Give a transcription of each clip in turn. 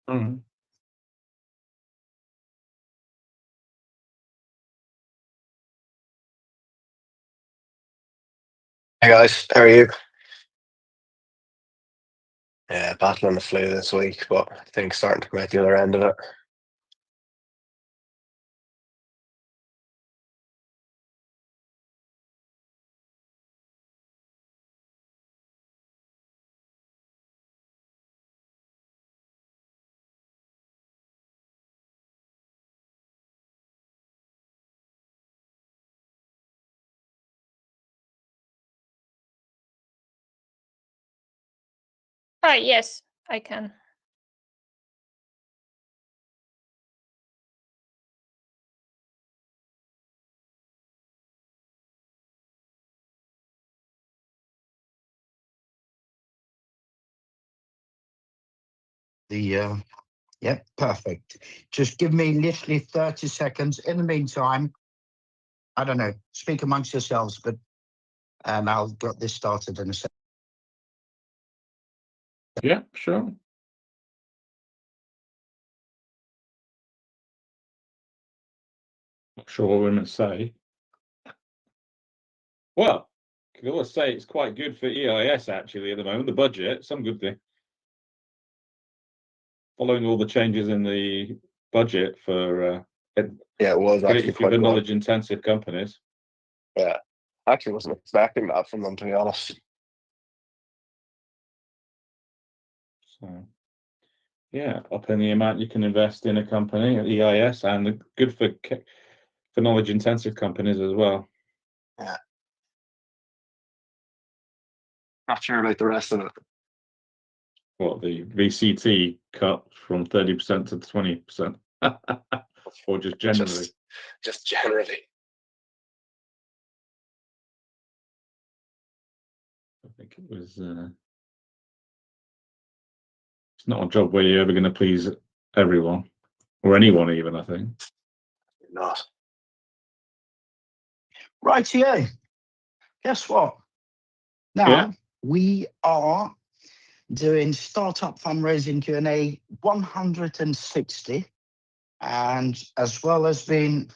Mhm. Hey guys, how are you? Yeah, battling the flu this week, but I think starting to come out the other end of it. Hi, yes, I can. Yep, perfect. Just give me literally 30 seconds. In the meantime, I don't know, speak amongst yourselves, but I'll get this started in a second. Yeah, sure. Not sure what we're going to say. Well, I can always say it's quite good for EIS actually at the moment, the budget, some good thing. Following all the changes in the budget for Yeah, it was actually particularly for quite the good. knowledge intensive companies. Yeah, I actually wasn't expecting that from them, to be honest. So yeah, upping the amount you can invest in a company at EIS, and good for knowledge intensive companies as well. Yeah. Not sure about the rest of it. What, the VCT cut from 30% to 20%, or just generally? Just generally. I think it was. It's not a job where you're ever going to please everyone or anyone, even. I think. Not. Rightio. Guess what? Now Yeah. we are doing startup fundraising Q&A 160, and as well as being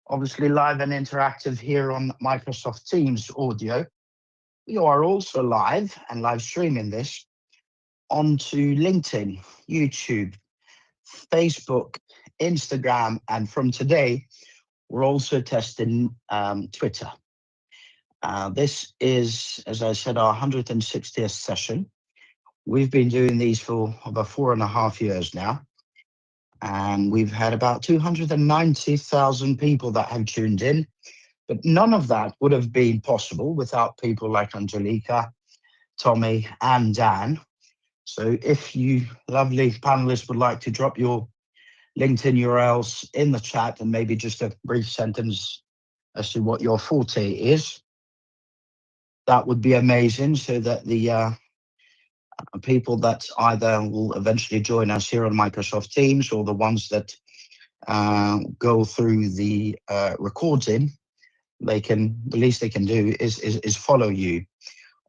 obviously live and interactive here on Microsoft Teams audio, we are also live and live streaming this onto LinkedIn, YouTube, Facebook, Instagram, and from today, we're also testing Twitter. This is, as I said, our 160th session. We've been doing these for about 4.5 years now, and we've had about 290,000 people that have tuned in, but none of that would have been possible without people like Angelica, Tommy, and Dan. So if you lovely panelists would like to drop your LinkedIn URLs in the chat and maybe just a brief sentence as to what your forte is, that would be amazing, so that the people that either will eventually join us here on Microsoft Teams or the ones that go through the recording, they can, the least they can do is follow you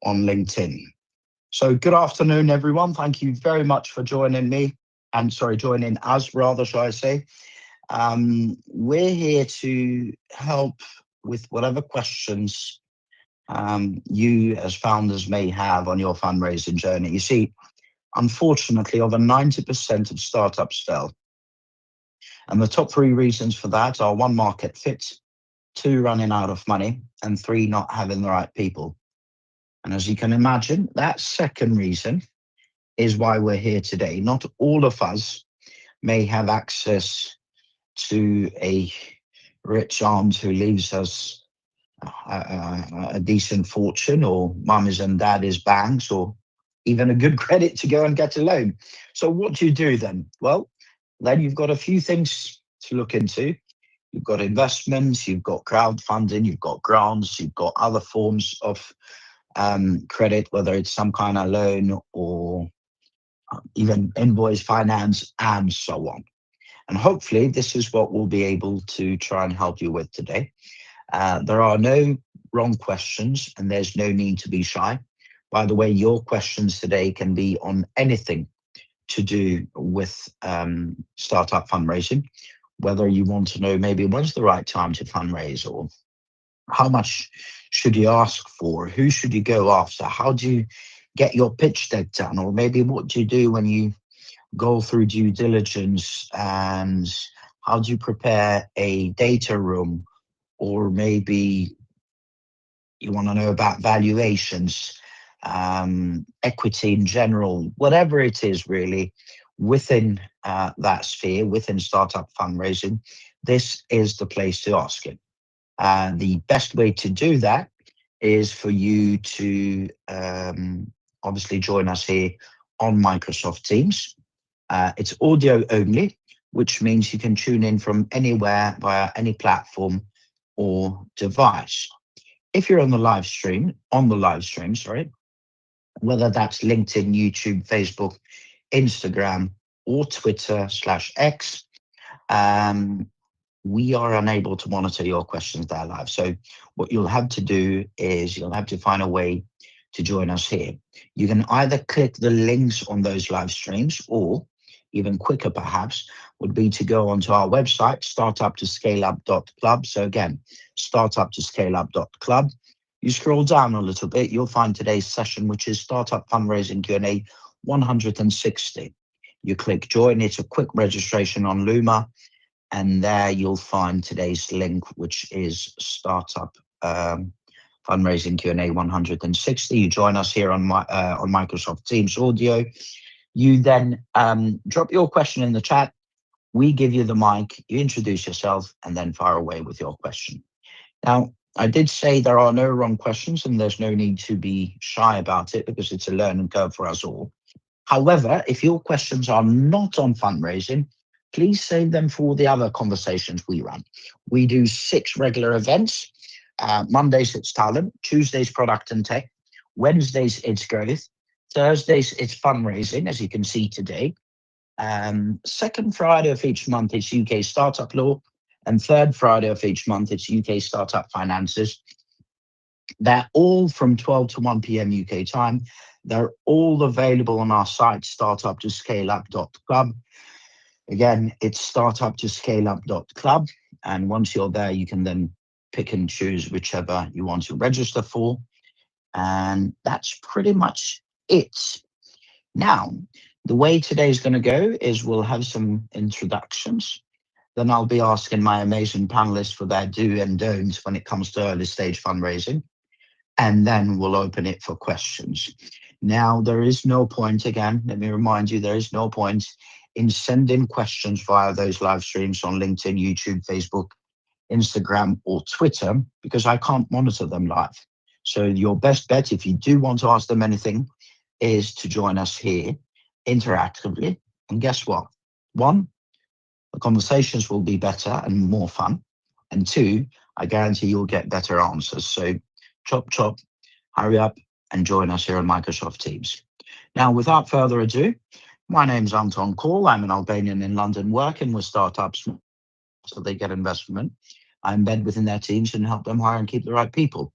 on LinkedIn. So good afternoon, everyone. Thank you very much for joining me, and sorry, joining us rather, shall I say. We're here to help with whatever questions you as founders may have on your fundraising journey. You see, unfortunately, over 90% of startups fail. And the top 3 reasons for that are 1, market fit, 2, running out of money, and 3, not having the right people. And as you can imagine, that second reason is why we're here today. Not all of us may have access to a rich aunt who leaves us a decent fortune, or mummies and daddies banks, or even a good credit to go and get a loan. So what do you do then? Well, then you've got a few things to look into. You've got investments, you've got crowdfunding, you've got grants, you've got other forms of credit, whether it's some kind of loan or even invoice finance and so on. And hopefully this is what we'll be able to try and help you with today. There are no wrong questions, and there's no need to be shy. By the way, your questions today can be on anything to do with startup fundraising, whether you want to know maybe when's the right time to fundraise, or how much should you ask for, who should you go after, how do you get your pitch deck done, or maybe what do you do when you go through due diligence, and how do you prepare a data room, or maybe you want to know about valuations, equity in general, whatever it is really within that sphere, within startup fundraising, this is the place to ask it. The best way to do that is for you to obviously join us here on Microsoft Teams. It's audio only, which means you can tune in from anywhere via any platform or device. If you're on the live stream, sorry, whether that's LinkedIn, YouTube, Facebook, Instagram, or Twitter/X, we are unable to monitor your questions there live. So what you'll have to do is you'll have to find a way to join us here. You can either click the links on those live streams, or even quicker perhaps would be to go onto our website, startuptoscaleup.club. So again, startuptoscaleup.club. You scroll down a little bit, you'll find today's session, which is Startup Fundraising Q&A 160. You click join, it's a quick registration on Luma, and there you'll find today's link, which is Startup Fundraising Q&A 160. You join us here on Microsoft Teams audio. You then drop your question in the chat. We give you the mic, you introduce yourself, and then fire away with your question. Now, I did say there are no wrong questions, and there's no need to be shy about it because it's a learning curve for us all. However, if your questions are not on fundraising, please save them for the other conversations we run. We do 6 regular events. Mondays, it's talent. Tuesdays, product and tech. Wednesdays, it's growth. Thursdays, it's fundraising, as you can see today. Second Friday of each month, it's UK startup law. And third Friday of each month, it's UK startup finances. They're all from 12 to 1 p.m. UK time. They're all available on our site, startuptoscaleup.club. Again, it's startuptoscaleup.club. And once you're there, you can then pick and choose whichever you want to register for. And that's pretty much it. Now, the way today's going to go is we'll have some introductions. Then I'll be asking my amazing panelists for their do and don'ts when it comes to early stage fundraising. And then we'll open it for questions. Now, there is no point, again, let me remind you, there is no point in sending questions via those live streams on LinkedIn, YouTube, Facebook, Instagram, or Twitter, because I can't monitor them live. So your best bet, if you do want to ask them anything, is to join us here interactively. And guess what? 1, the conversations will be better and more fun. And 2, I guarantee you'll get better answers. So chop, hurry up and join us here on Microsoft Teams. Now, without further ado, my name's Anton Call. I'm an Albanian in London working with startups so they get investment. I embed within their teams and help them hire and keep the right people.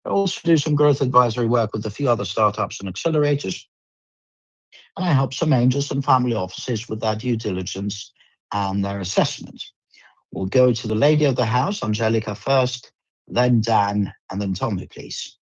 I also do some growth advisory work with a few other startups and accelerators. And I help some angels and family offices with their due diligence and their assessment. We'll go to the lady of the house, Angelica first, then Dan, and then Tommy, please.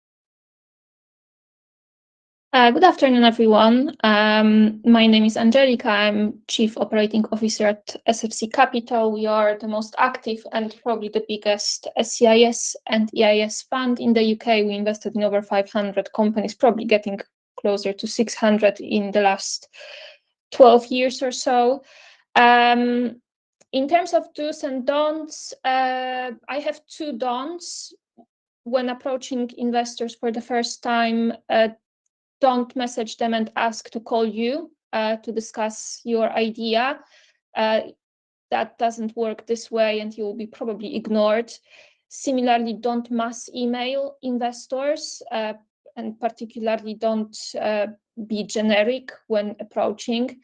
Good afternoon, everyone. My name is Angelica. I'm Chief Operating Officer at SFC Capital. We are the most active and probably the biggest SCIS and EIS fund in the UK. We invested in over 500 companies, probably getting closer to 600 in the last 12 years or so. In terms of do's and don'ts, I have 2 don'ts when approaching investors for the first time. Don't message them and ask to call you to discuss your idea. That doesn't work this way and you will be probably ignored. Similarly, don't mass email investors and particularly don't be generic when approaching.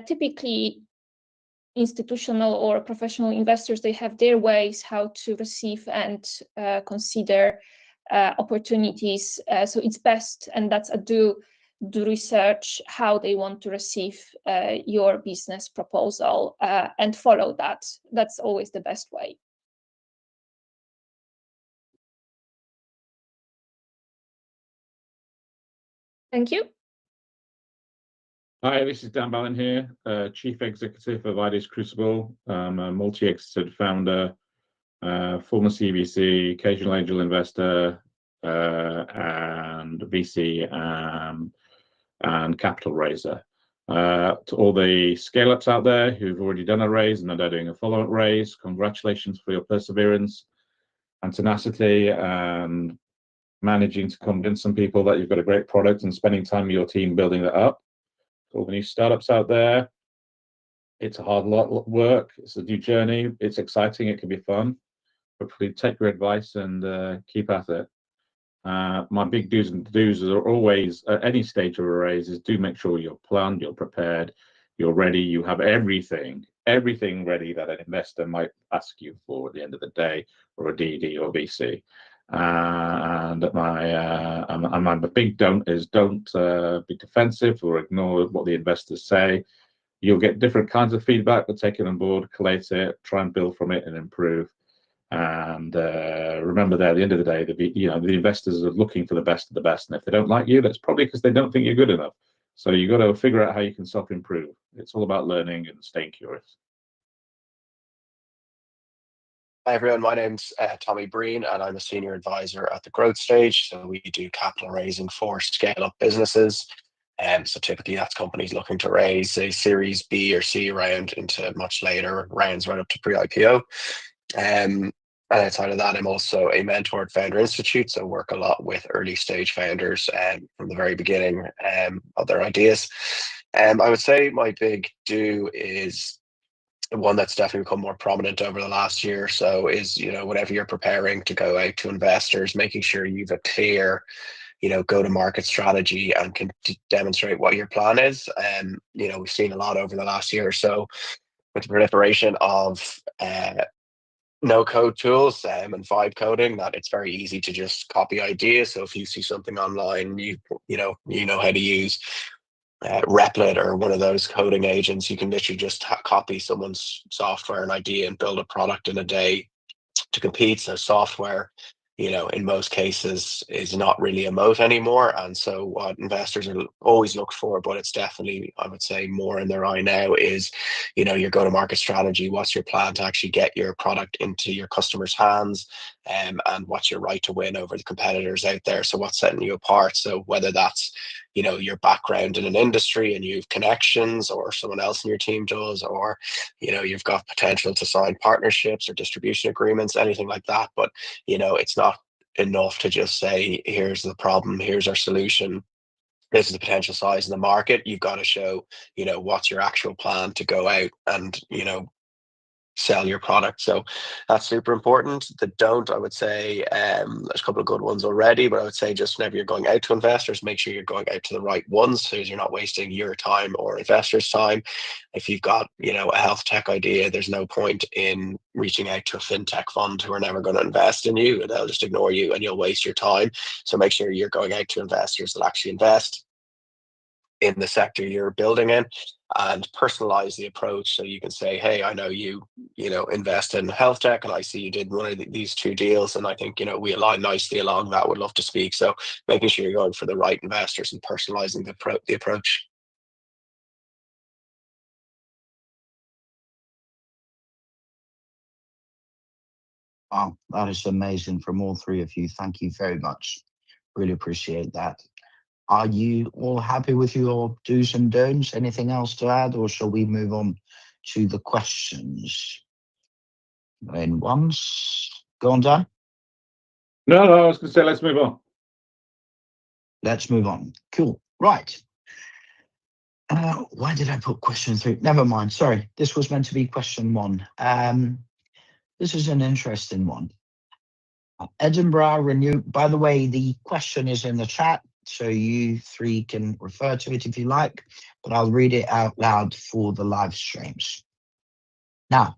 Typically, institutional or professional investors, they have their ways how to receive and consider opportunities. So it's best, and that's a do, do research how they want to receive your business proposal, and follow that. That's always the best way. Thank you. Hi, this is Dan Ballin here, Chief Executive of Ideas Crucible. I'm a multi-exited founder, former CVC, occasional angel investor, and VC and capital raiser. To all the scale-ups out there who've already done a raise and are doing a follow-up raise, congratulations for your perseverance and tenacity and managing to convince some people that you've got a great product and spending time with your team building that up. To all the new startups out there, it's a hard lot of work. It's a new journey. It's exciting. It can be fun. Hopefully, take your advice and keep at it. My big do's and do's are always at any stage of a raise is do make sure you're planned, you're prepared, you're ready, you have everything ready that an investor might ask you for at the end of the day, or a DD or VC. And my big don't is don't be defensive or ignore what the investors say. You'll get different kinds of feedback, but take it on board, collate it, try and build from it and improve. And remember that at the end of the day, the investors are looking for the best of the best. And if they don't like you, that's probably because they don't think you're good enough. So you got to figure out how you can self-improve. It's all about learning and staying curious. Hi everyone, my name's Tommy Breen and I'm a senior advisor at the growth stage. So we do capital raising for scale-up businesses. So typically that's companies looking to raise a Series B or C round into much later rounds right up to pre-IPO. And outside of that, I'm also a mentor at Founder Institute, so work a lot with early stage founders from the very beginning of their ideas. I would say my big do is one that's definitely become more prominent over the last year or so is, whenever you're preparing to go out to investors, making sure you've a clear, go-to-market strategy and can demonstrate what your plan is. We've seen a lot over the last year or so with the proliferation of no-code tools and vibe coding, that it's very easy to just copy ideas. So if you see something online, you know how to use Replit or one of those coding agents, you can literally just copy someone's software and idea and build a product in a day to compete. So software, in most cases is not really a moat anymore. And so what investors are always look for, but it's definitely, I would say, more in their eye now is, your go-to-market strategy. What's your plan to actually get your product into your customers' hands, and what's your right to win over the competitors out there? So what's setting you apart? So whether that's, your background in an industry and you've connections, or someone else in your team does, or, you've got potential to sign partnerships or distribution agreements, anything like that. But, it's not enough to just say, here's the problem, here's our solution, this is the potential size of the market. You've got to show, what's your actual plan to go out and, sell your product. So that's super important. The don't, I would say, there's a couple of good ones already, but I would say just whenever you're going out to investors, make sure you're going out to the right ones, so you're not wasting your time or investors' time. If you've got, a health tech idea, there's no point in reaching out to a fintech fund who are never going to invest in you. They'll just ignore you and you'll waste your time. So make sure you're going out to investors that actually invest in the sector you're building in, and personalize the approach. So you can say, hey, I know you invest in health tech, and I see you did one of these two deals, and I think, we align nicely along that, would love to speak. So making sure you're going for the right investors and personalizing the approach. Wow, that is amazing from all three of you. Thank you very much. Really appreciate that. Are you all happy with your do's and don'ts? Anything else to add, or shall we move on to the questions? Going once. Go on, Dan. No, I was going to say, let's move on. Let's move on. Cool. Right. Why did I put question 3? Never mind. Sorry. This was meant to be question 1. This is an interesting one. Edinburgh Renew. By the way, the question is in the chat, so you 3 can refer to it if you like, but I'll read it out loud for the live streams. Now,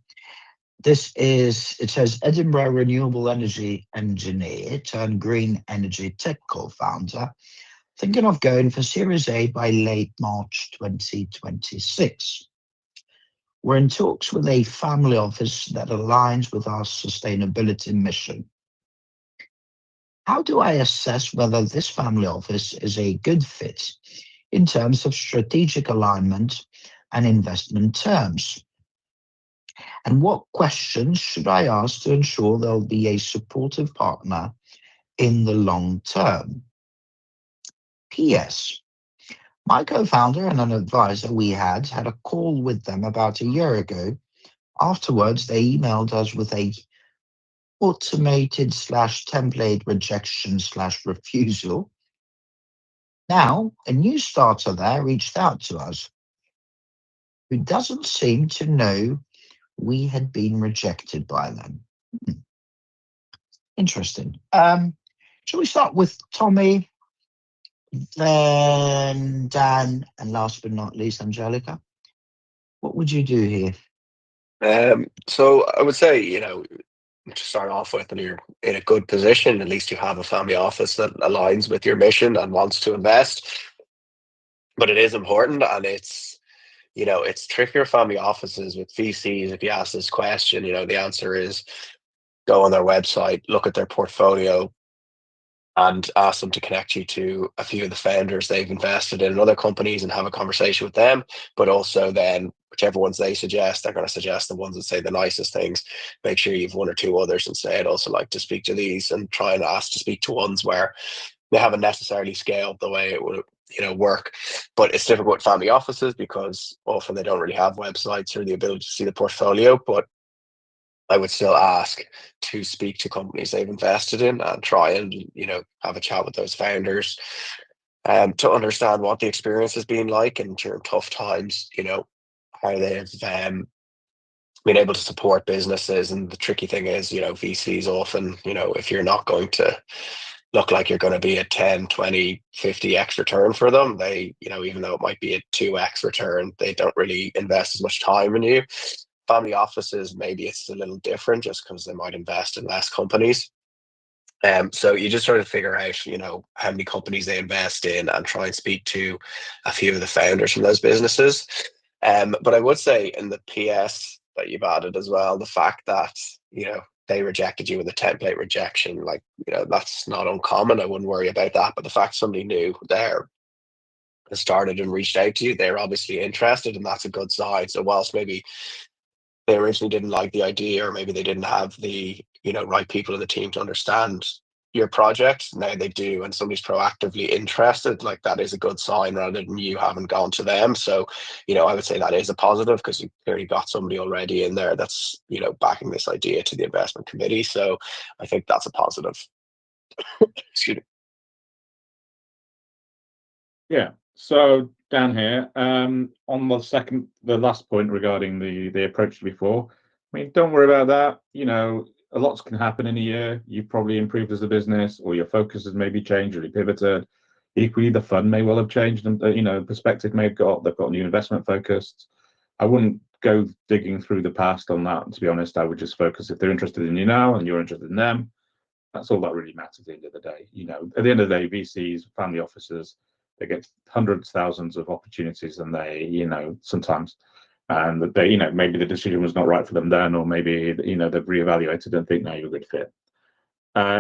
it says Edinburgh renewable energy engineer turned green energy tech co-founder thinking of going for Series A by late March 2026. We're in talks with a family office that aligns with our sustainability mission. How do I assess whether this family office is a good fit in terms of strategic alignment and investment terms? And what questions should I ask to ensure they'll be a supportive partner in the long term? P.S. My co-founder and an advisor we had a call with them about a year ago. Afterwards, they emailed us with a automated / template rejection / refusal. Now, a new starter there reached out to us who doesn't seem to know we had been rejected by them. Interesting. Shall we start with Tommy, then Dan, and last but not least, Angelica? What would you do here? So I would say, to start off with, and you're in a good position. At least you have a family office that aligns with your mission and wants to invest. But it is important, and it's trickier family offices with VCs. If you ask this question, the answer is go on their website, look at their portfolio, and ask them to connect you to a few of the founders they've invested in other companies and have a conversation with them. But also then, whichever ones they suggest, they're going to suggest the ones that say the nicest things. Make sure you've one or two others and say, I'd also like to speak to these, and try and ask to speak to ones where they haven't necessarily scaled the way it would work. But it's difficult with family offices because often they don't really have websites or the ability to see the portfolio. But I would still ask to speak to companies they've invested in and try and, have a chat with those founders to understand what the experience has been like, and during tough times, how they've been able to support businesses. And the tricky thing is, VCs often, if you're not going to look like you're going to be a 10, 20, 50x return for them, they, even though it might be a 2x return, they don't really invest as much time in you. Family offices, maybe it's a little different just because they might invest in less companies. So you just sort of figure out, how many companies they invest in and try and speak to a few of the founders from those businesses. But I would say in the PS that you've added as well, the fact that, they rejected you with a template rejection, that's not uncommon. I wouldn't worry about that. But the fact somebody new there has started and reached out to you, they're obviously interested, and that's a good sign. So whilst maybe they originally didn't like the idea, or maybe they didn't have the right people in the team to understand your project, now they do, and somebody's proactively interested, that is a good sign, rather than you haven't gone to them. So I would say that is a positive, because you clearly got somebody already in there that's backing this idea to the investment committee. So I think that's a positive. Excuse me. Yeah. So Dan here, on the last point regarding the approach before, I mean, don't worry about that. A lot can happen in a year. You've probably improved as a business, or your focus has maybe changed, or you pivoted. Equally, the fund may well have changed, and perspective they've got new investment focused. I wouldn't go digging through the past on that. To be honest, I would just focus if they're interested in you now and you're interested in them. That's all that really matters at the end of the day. At the end of the day, VCs, family offices, they get hundreds, thousands of opportunities, and they, sometimes, and they, maybe the decision was not right for them then, or maybe, they've reevaluated and think, no, you're a good fit.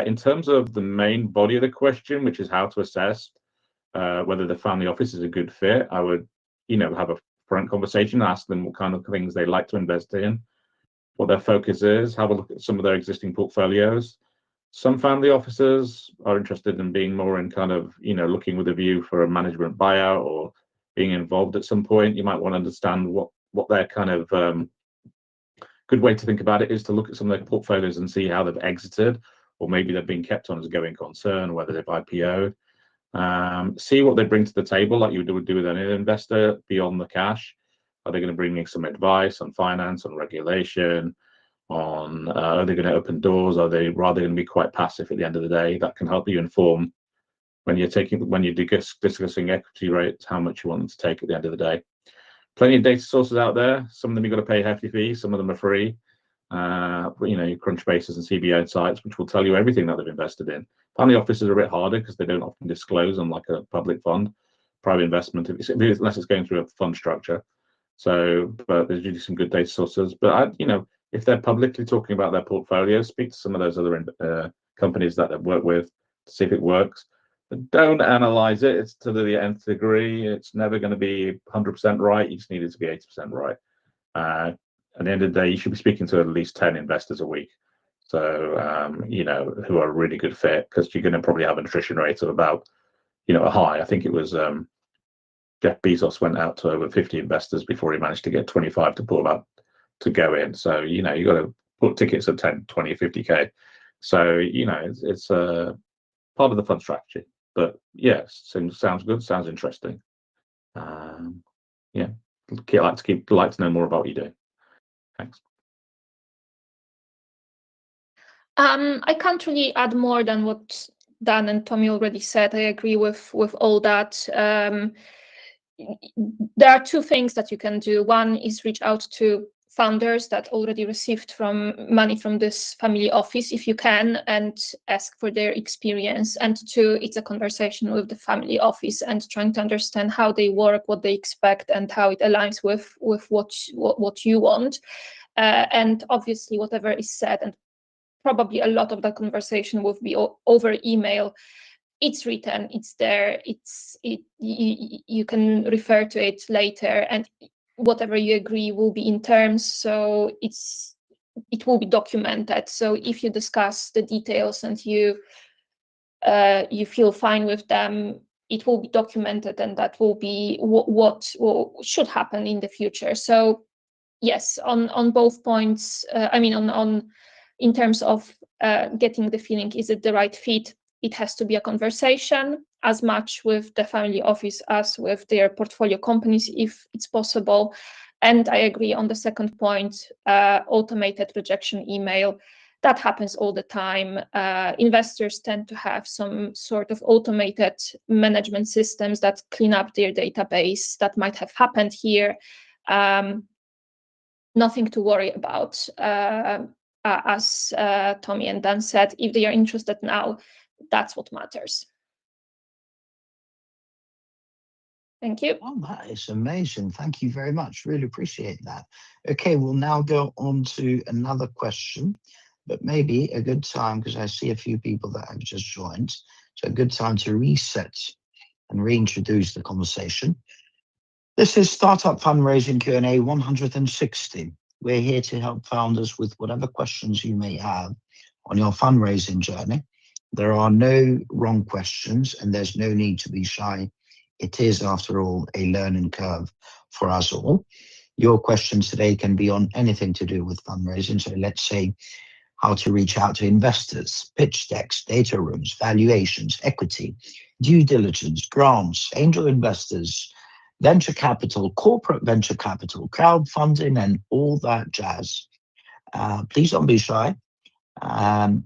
In terms of the main body of the question, which is how to assess whether the family office is a good fit, I would, have a frank conversation, ask them what kind of things they like to invest in, what their focus is, have a look at some of their existing portfolios. Some family offices are interested in being more in kind of, looking with a view for a management buyout or being involved at some point. You might want to understand what their kind of good way to think about it is, to look at some of their portfolios and see how they've exited, or maybe they've been kept on as a going concern, whether they've IPO'd. See what they bring to the table, like you would do with any investor beyond the cash. Are they going to bring in some advice on finance, on regulation? Are they going to open doors? Are they rather going to be quite passive at the end of the day? That can help you inform when you're discussing equity rates, how much you want them to take at the end of the day. Plenty of data sources out there. Some of them you've got to pay hefty fees, some of them are free. Crunchbases and CBO sites, which will tell you everything that they've invested in. Family offices are a bit harder because they don't often disclose on like a public fund, private investment, unless it's going through a fund structure. So, but there's usually some good data sources. But if they're publicly talking about their portfolio, speak to some of those other companies that they work with to see if it works. But don't analyze it. It's to the nth degree. It's never going to be 100% right. You just need it to be 80% right. At the end of the day, you should be speaking to at least 10 investors a week. So, who are a really good fit, because you're going to probably have an attrition rate of about, a high. I think it was Jeff Bezos went out to over 50 investors before he managed to get 25 to pull up to go in. So, you got to put tickets at 10, 20, 50K. So, it's a part of the fund strategy. But yes, sounds good, sounds interesting. Yeah, like to know more about what you do. Thanks. I can't really add more than what Dan and Tommy already said. I agree with all that. There are two things that you can do. One is reach out to founders that already received money from this family office, if you can, and ask for their experience. And two, it's a conversation with the family office and trying to understand how they work, what they expect, and how it aligns with what you want. And obviously, whatever is said, and probably a lot of the conversation will be over email. It's written, it's there, you can refer to it later, and whatever you agree will be in terms, so it will be documented. So if you discuss the details and you feel fine with them, it will be documented, and that will be what should happen in the future. So yes, on both points, in terms of getting the feeling, is it the right fit? It has to be a conversation as much with the family office as with their portfolio companies, if it's possible. And I agree on the second point, automated rejection email. That happens all the time. Investors tend to have some sort of automated management systems that clean up their database. That might have happened here. Nothing to worry about. As Tommy and Dan said, if they are interested now, that's what matters. Thank you. Oh, that is amazing. Thank you very much. Really appreciate that. Okay, we'll now go on to another question, but maybe a good time, because I see a few people that have just joined, so a good time to reset and reintroduce the conversation. This is Startup Fundraising Q&A 160. We're here to help founders with whatever questions you may have on your fundraising journey. There are no wrong questions, and there's no need to be shy. It is, after all, a learning curve for us all. Your questions today can be on anything to do with fundraising. So let's say how to reach out to investors, pitch decks, data rooms, valuations, equity, due diligence, grants, angel investors, venture capital, corporate venture capital, crowdfunding, and all that jazz. Please don't be shy.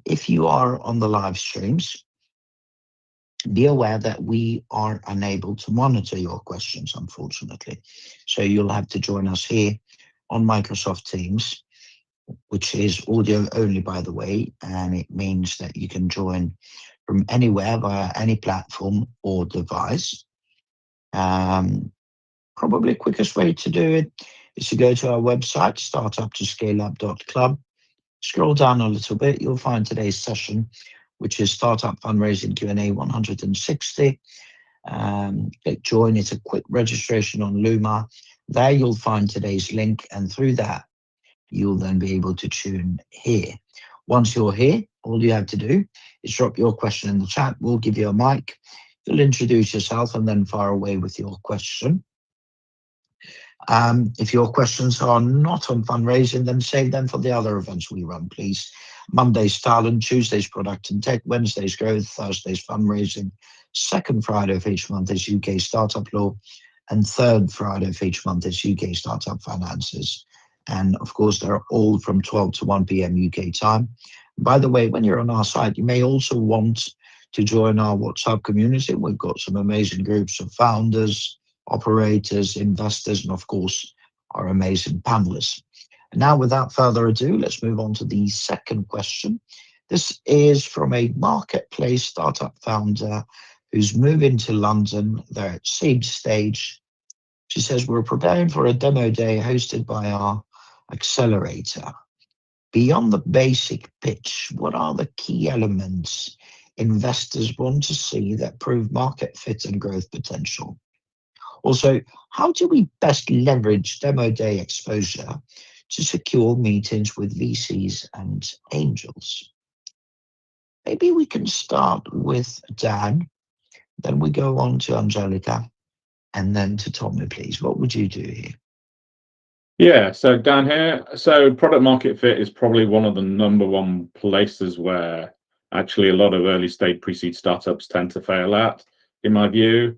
If you are on the live streams, be aware that we are unable to monitor your questions, unfortunately. So you'll have to join us here on Microsoft Teams, which is audio only, by the way, and it means that you can join from anywhere via any platform or device. Probably the quickest way to do it is to go to our website, startuptoscaleup.club. Scroll down a little bit, you'll find today's session, which is Startup Fundraising Q&A 160. Click join, it's a quick registration on Luma. There you'll find today's link, and through that, you'll then be able to tune here. Once you're here, all you have to do is drop your question in the chat. We'll give you a mic. You'll introduce yourself and then fire away with your question. If your questions are not on fundraising, then save them for the other events we run, please. Monday's talent, Tuesday's product and tech, Wednesday's growth, Thursday's fundraising. Second Friday of each month is UK startup law, and third Friday of each month is UK startup finances. And of course, they're all from 12 to 1 p.m. UK time. By the way, when you're on our site, you may also want to join our WhatsApp community. We've got some amazing groups of founders, operators, investors, and of course, our amazing panelists. And now, without further ado, let's move on to the second question. This is from a marketplace startup founder who's moving to London. They're at seed stage. She says, we're preparing for a demo day hosted by our accelerator. Beyond the basic pitch, what are the key elements investors want to see that prove market fit and growth potential? Also, how do we best leverage demo day exposure to secure meetings with VCs and angels? Maybe we can start with Dan, then we go on to Angelica, and then to Tommy, please. What would you do here? Yeah, so Dan here. So product market fit is probably one of the #1 places where actually a lot of early stage pre-seed startups tend to fail at, in my view.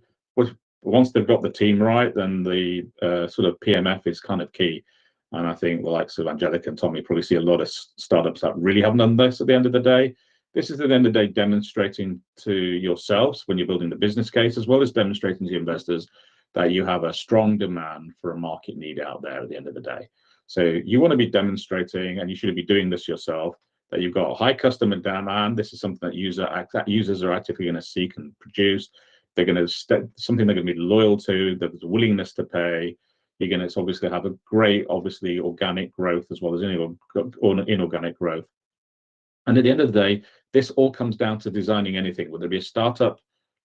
Once they've got the team right, then the sort of PMF is kind of key. And I think the likes of Angelica and Tommy probably see a lot of startups that really haven't done this at the end of the day. This is at the end of the day demonstrating to yourselves when you're building the business case, as well as demonstrating to investors that you have a strong demand for a market need out there at the end of the day. So you want to be demonstrating, and you should be doing this yourself, that you've got a high customer demand. This is something that users are actively going to seek and produce. They're going to something they're going to be loyal to. There's a willingness to pay. You're going to obviously have a great, obviously, organic growth as well as inorganic growth. And at the end of the day, this all comes down to designing anything, whether it be a startup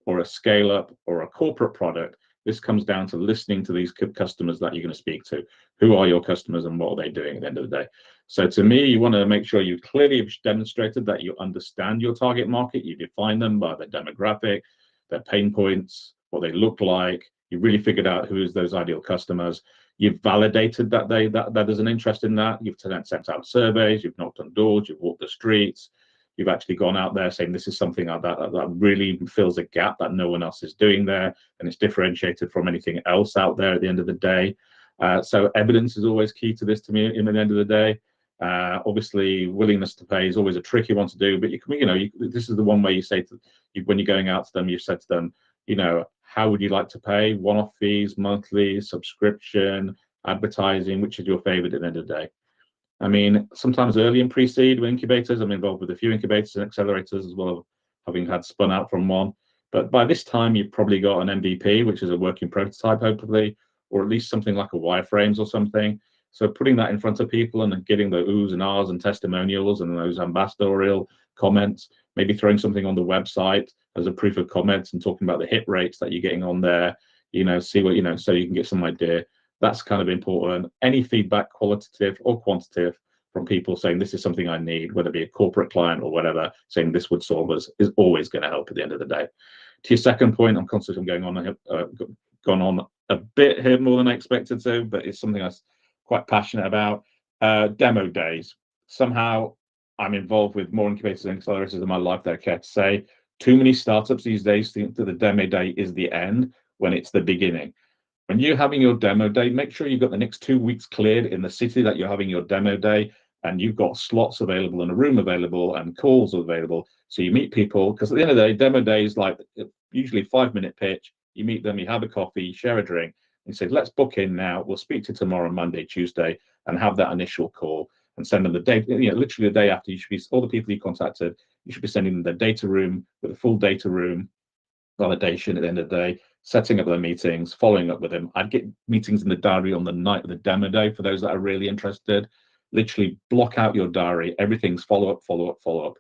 or a scale up or a corporate product. This comes down to listening to these customers that you're going to speak to. Who are your customers and what are they doing at the end of the day? So to me, you want to make sure you clearly have demonstrated that you understand your target market. You define them by their demographic, their pain points, what they look like. You really figured out who is those ideal customers. You've validated that there's an interest in that. You've sent out surveys. You've knocked on doors. You've walked the streets. You've actually gone out there saying this is something that really fills a gap that no one else is doing there, and it's differentiated from anything else out there at the end of the day. So evidence is always key to this to me at the end of the day. Obviously, willingness to pay is always a tricky one to do, but this is the one way you say to when you're going out to them, you've said to them, how would you like to pay? One-off fees, monthly, subscription, advertising, which is your favorite at the end of the day? I mean, sometimes early in pre-seed with incubators, I'm involved with a few incubators and accelerators as well, having had spun out from one. But by this time, you've probably got an MVP, which is a working prototype, hopefully, or at least something like a wireframes or something. So putting that in front of people and then getting the oohs and ahs and testimonials and those ambassadorial comments, maybe throwing something on the website as a proof of comments and talking about the hit rates that you're getting on there, see what, so you can get some idea. That's kind of important. Any feedback, qualitative or quantitative, from people saying this is something I need, whether it be a corporate client or whatever, saying this would solve us, is always going to help at the end of the day. To your second point, I'm constantly gone on a bit here more than I expected to, but it's something I'm quite passionate about. Demo days. Somehow I'm involved with more incubators and accelerators in my life that I care to say. Too many startups these days think that the demo day is the end when it's the beginning. When you're having your demo day, make sure you've got the next 2 weeks cleared in the city that you're having your demo day, and you've got slots available and a room available and calls available. So you meet people, because at the end of the day, demo day is like usually 5-minute pitch. You meet them, you have a coffee, you share a drink, and you say, let's book in now. We'll speak to tomorrow, Monday, Tuesday, and have that initial call and send them the day, literally the day after. You should be, all the people you contacted, you should be sending them the data room with a full data room validation at the end of the day, setting up their meetings, following up with them. I'd get meetings in the diary on the night of the demo day for those that are really interested. Literally block out your diary. Everything's follow up.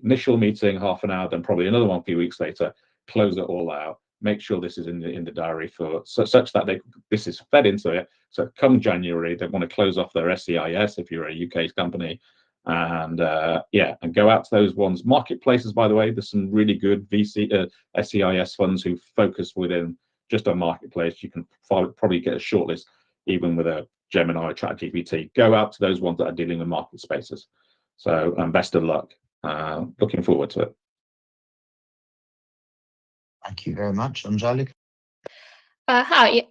Initial meeting, half an hour, then probably another one a few weeks later. Close it all out. Make sure this is in the diary such that this is fed into it. So come January, they want to close off their SEIS if you're a UK company. And and go out to those ones. Marketplaces, by the way, there's some really good VC SEIS funds who focus within just a marketplace. You can probably get a shortlist even with a Gemini or ChatGPT. Go out to those ones that are dealing with market spaces. So best of luck. Looking forward to it. Thank you very much, Angelica. Hi.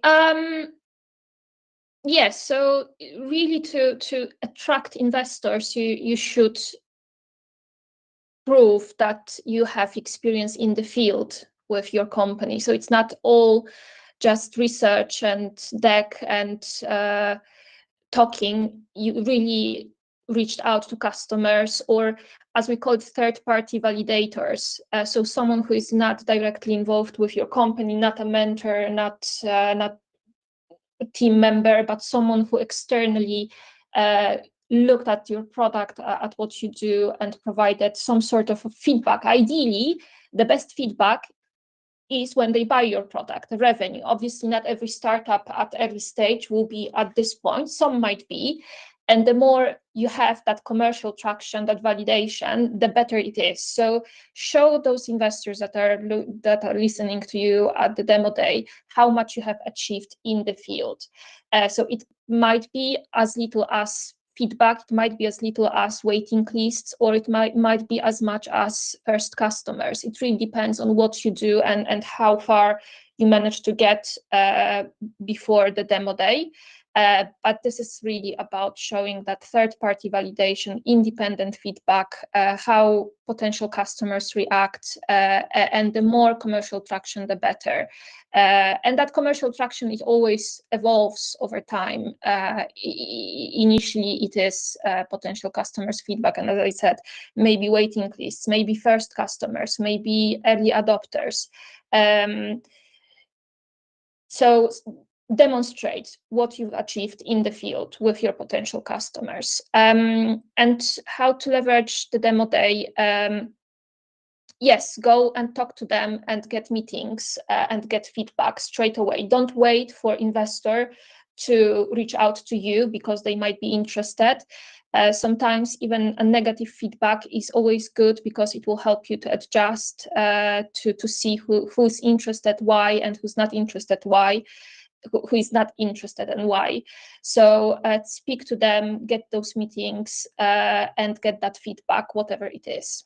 Yes, so really to attract investors, you should prove that you have experience in the field with your company. So it's not all just research and deck and talking. You really reached out to customers, or as we call it, third-party validators. So someone who is not directly involved with your company, not a mentor, not a team member, but someone who externally looked at your product, at what you do, and provided some sort of feedback. Ideally, the best feedback is when they buy your product, the revenue. Obviously, not every startup at every stage will be at this point. Some might be. And the more you have that commercial traction, that validation, the better it is. So show those investors that are listening to you at the demo day how much you have achieved in the field. So it might be as little as feedback, it might be as little as waiting lists, or it might be as much as first customers. It really depends on what you do and how far you manage to get before the demo day. But this is really about showing that third-party validation, independent feedback, how potential customers react, and the more commercial traction, the better. And that commercial traction, it always evolves over time. Initially, it is potential customers' feedback, and as I said, maybe waiting lists, maybe first customers, maybe early adopters. So demonstrate what you've achieved in the field with your potential customers. And how to leverage the demo day. Yes, go and talk to them and get meetings and get feedback straight away. Don't wait for investor to reach out to you because they might be interested. Sometimes even a negative feedback is always good because it will help you to adjust, to see who's interested, why, and who's not interested, why, who is not interested and why. So speak to them, get those meetings, and get that feedback, whatever it is.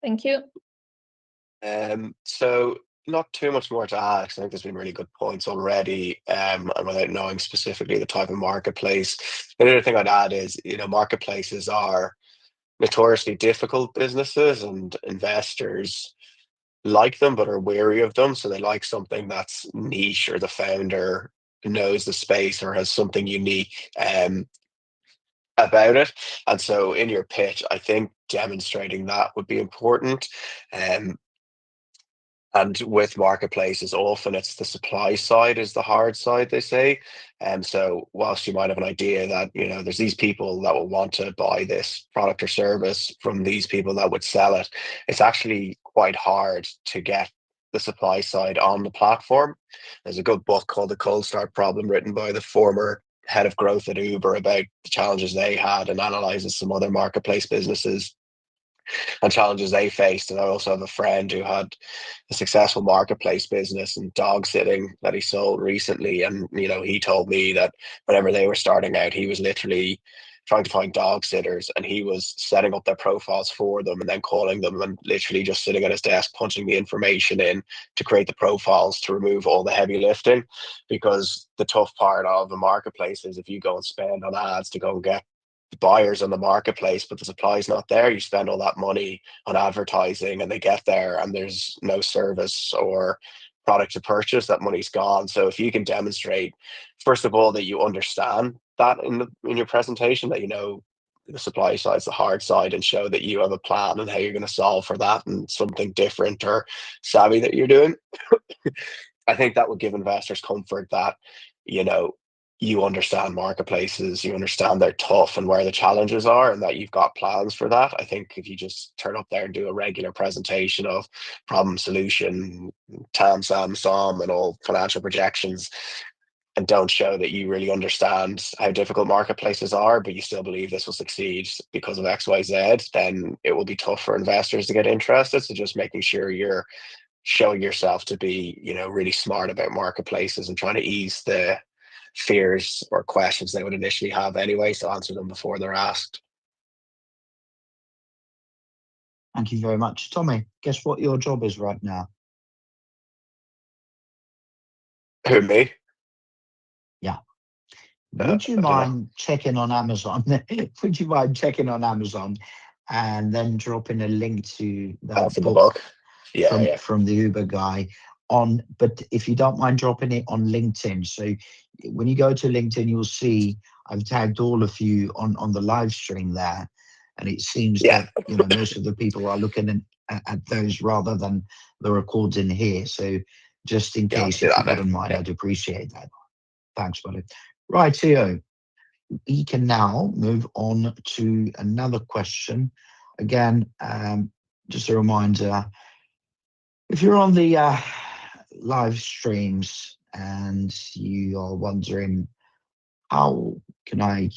Thank you. So not too much more to add. I think there's been really good points already, and without knowing specifically the type of marketplace. The other thing I'd add is, marketplaces are notoriously difficult businesses, and investors like them but are wary of them. So they like something that's niche, or the founder knows the space or has something unique about it. And so in your pitch, I think demonstrating that would be important. And with marketplaces, often it's the supply side is the hard side, they say. And so whilst you might have an idea that, there's these people that will want to buy this product or service from these people that would sell it, it's actually quite hard to get the supply side on the platform. There's a good book called The Cold Start Problem, written by the former head of growth at Uber, about the challenges they had, and analyzes some other marketplace businesses and challenges they faced. And I also have a friend who had a successful marketplace business and dog sitting that he sold recently. And, he told me that whenever they were starting out, he was literally trying to find dog sitters, and he was setting up their profiles for them and then calling them, and literally just sitting at his desk punching the information in to create the profiles, to remove all the heavy lifting. Because the tough part of the marketplace is if you go and spend on ads to go and get buyers on the marketplace, but the supply is not there, you spend all that money on advertising and they get there and there's no service or product to purchase, that money's gone. So if you can demonstrate, first of all, that you understand that in your presentation, that the supply side is the hard side, and show that you have a plan and how you're going to solve for that, and something different or savvy that you're doing, I think that would give investors comfort that you understand marketplaces, you understand they're tough and where the challenges are, and that you've got plans for that. I think if you just turn up there and do a regular presentation of problem, solution, TAM, SAM, SOM, and all financial projections, and don't show that you really understand how difficult marketplaces are, but you still believe this will succeed because of X, Y, Z, then it will be tough for investors to get interested. So just making sure you're showing yourself to be, really smart about marketplaces and trying to ease the fears or questions they would initially have anyway, so answer them before they're asked. Thank you very much. Tommy, guess what your job is right now? Who, me? Yeah. Would you mind checking on Amazon? Would you mind checking on Amazon and then dropping a link to that for the book? from the Uber guy? but if you don't mind dropping it on LinkedIn. So when you go to LinkedIn, you'll see I've tagged all of you on the live stream there. And it seems Yeah. that, most of the people are looking at those rather than the recording here. So just in Yeah, case, I'll do if you that now. wouldn't mind, Yeah. I'd appreciate that. Thanks, buddy. Right, Theo, we can now move on to another question. Again, just a reminder, if you're on the live streams and you are wondering, how can I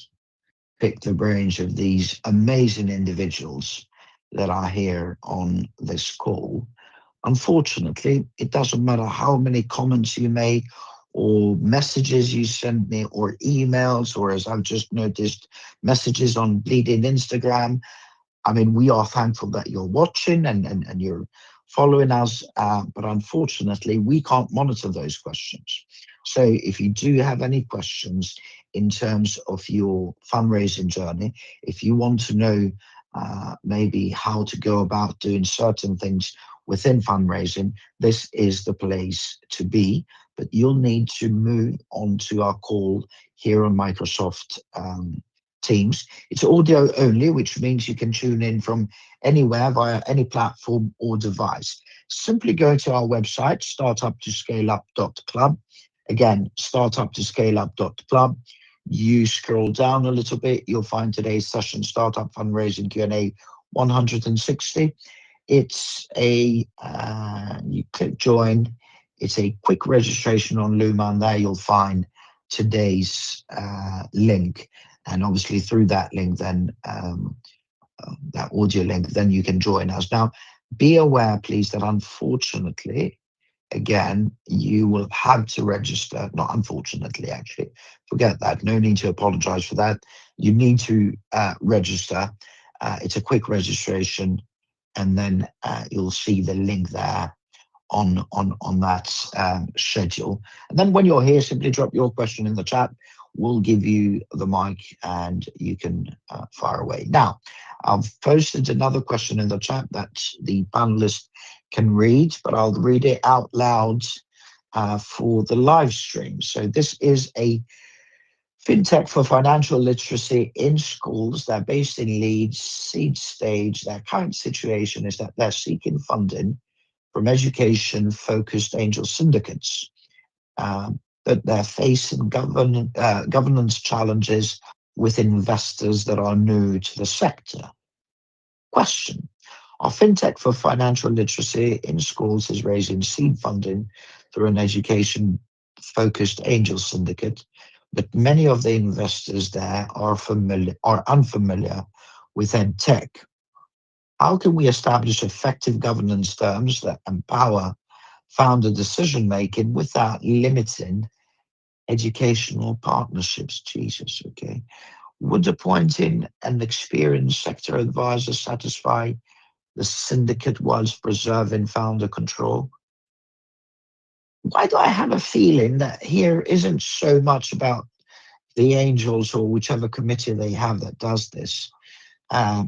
pick the brains of these amazing individuals that are here on this call? Unfortunately, it doesn't matter how many comments you make or messages you send me or emails, or as I've just noticed, messages on bleeding Instagram. I mean, we are thankful that you're watching and you're following us, but unfortunately, we can't monitor those questions. So if you do have any questions in terms of your fundraising journey, if you want to know maybe how to go about doing certain things within fundraising, this is the place to be. But you'll need to move on to our call here on Microsoft Teams. It's audio only, which means you can tune in from anywhere via any platform or device. Simply go to our website, startuptoscaleup.club. Again, startuptoscaleup.club. You scroll down a little bit, you'll find today's session, Startup Fundraising Q&A 160. It's you click join. It's a quick registration on Luma, and there you'll find today's link. And obviously through that link, then that audio link, then you can join us. Now, be aware, please, that unfortunately, again, you will have to register. Not unfortunately, actually, forget that. No need to apologize for that. You need to register. It's a quick registration, and then you'll see the link there on that schedule. And then when you're here, simply drop your question in the chat. We'll give you the mic and you can fire away. Now, I've posted another question in the chat that the panelists can read, but I'll read it out loud for the live stream. So this is a fintech for financial literacy in schools. They're based in Leeds, seed stage. Their current situation is that they're seeking funding from education-focused angel syndicates, that they're facing governance challenges with investors that are new to the sector. Question: our fintech for financial literacy in schools is raising seed funding through an education-focused angel syndicate, but many of the investors there are unfamiliar with ed tech. How can we establish effective governance terms that empower founder decision-making without limiting educational partnerships? Jesus, okay. Would appointing an experienced sector advisor satisfy the syndicate whilst preserving founder control? Why do I have a feeling that here isn't so much about the angels or whichever committee they have that does this,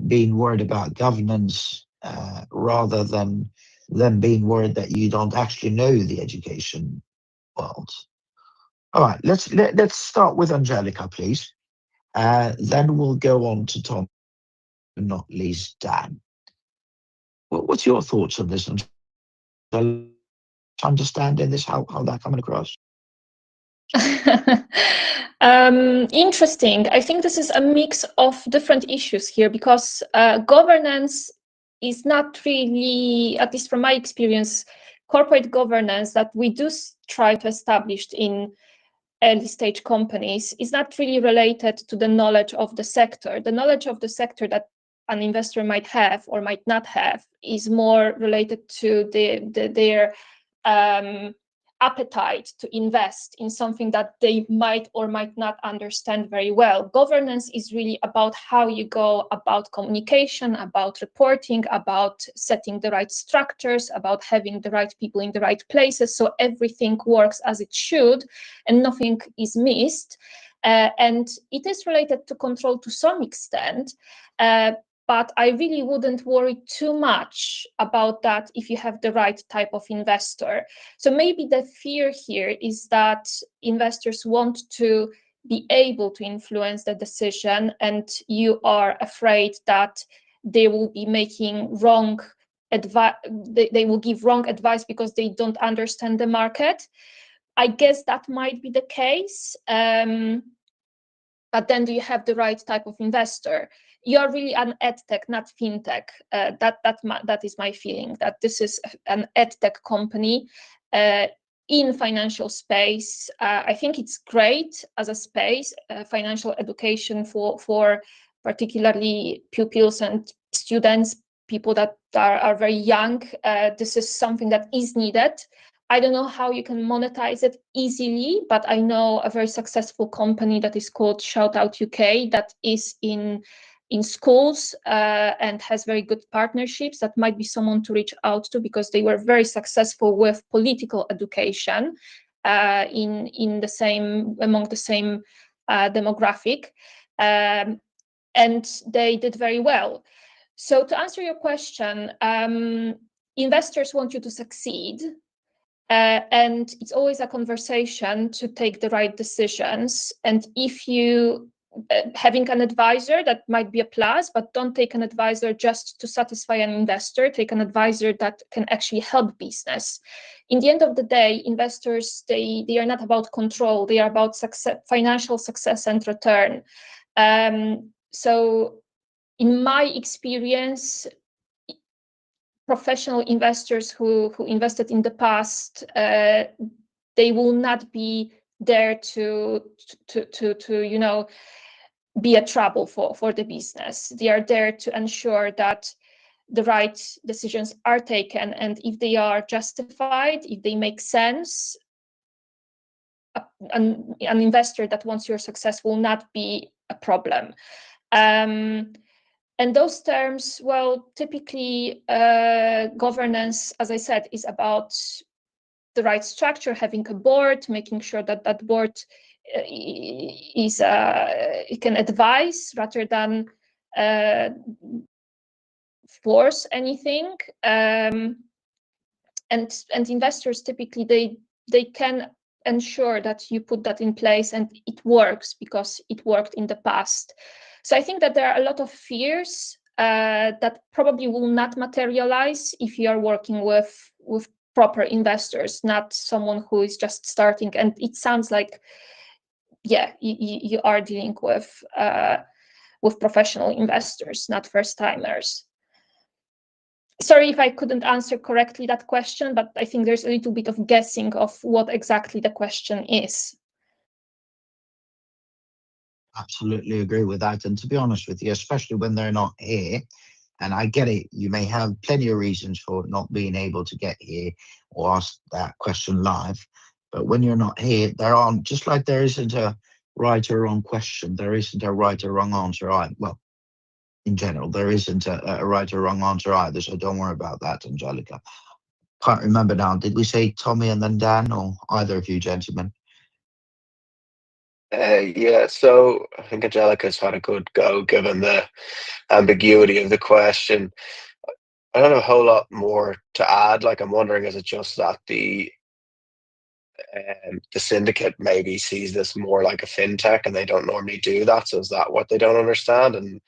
being worried about governance rather than them being worried that you don't actually know the education world? All right, let's start with Angelica, please. Then we'll go on to Tom, and not least Dan. What's your thoughts on this? Understanding this, how that coming across? Interesting. I think this is a mix of different issues here, because governance is not really, at least from my experience, corporate governance that we do try to establish in early stage companies is not really related to the knowledge of the sector. The knowledge of the sector that an investor might have or might not have is more related to their appetite to invest in something that they might or might not understand very well. Governance is really about how you go about communication, about reporting, about setting the right structures, about having the right people in the right places, so everything works as it should and nothing is missed. And it is related to control to some extent, but I really wouldn't worry too much about that if you have the right type of investor. So maybe the fear here is that investors want to be able to influence the decision, and you are afraid that they will be making wrong advice, they will give wrong advice because they don't understand the market. I guess that might be the case. But then do you have the right type of investor? You're really an edtech, not fintech. That is my feeling, that this is an edtech company in financial space. I think it's great as a space, financial education for particularly pupils and students, people that are very young. This is something that is needed. I don't know how you can monetize it easily, but I know a very successful company that is called Shoutout UK that is in schools and has very good partnerships. That might be someone to reach out to, because they were very successful with political education among the same demographic, and they did very well. So to answer your question, investors want you to succeed. And it's always a conversation to take the right decisions. And if you having an advisor, that might be a plus, but don't take an advisor just to satisfy an investor. Take an advisor that can actually help business. In the end of the day, investors, they are not about control. They are about success, financial success and return. So in my experience, professional investors who invested in the past, they will not be there to be a trouble for the business. They are there to ensure that the right decisions are taken, and if they are justified, if they make sense, an investor that wants your success will not be a problem. And those terms, well, typically governance, as I said, is about the right structure, having a board, making sure that that board it can advise rather than force anything. And investors typically they can ensure that you put that in place and it works because it worked in the past. So I think that there are a lot of fears that probably will not materialize if you are working with proper investors, not someone who is just starting. And it sounds like, yeah, you are dealing with professional investors, not first timers. Sorry if I couldn't answer correctly that question, but I think there's a little bit of guessing of what exactly the question is. Absolutely agree with that. And to be honest with you, especially when they're not here, and I get it, you may have plenty of reasons for not being able to get here or ask that question live. But when you're not here, there aren't, just like there isn't a right or wrong question, there isn't a right or wrong answer either. Well, in general, there isn't a right or wrong answer either, so don't worry about that, Angelica. Can't remember now. Did we say Tommy and then Dan, or either of you gentlemen? Yeah, so I think Angelica's had a good go given the ambiguity of the question. I don't have a whole lot more to add. Like, I'm wondering, is it just that the syndicate maybe sees this more like a fintech and they don't normally do that? So is that what they don't understand? And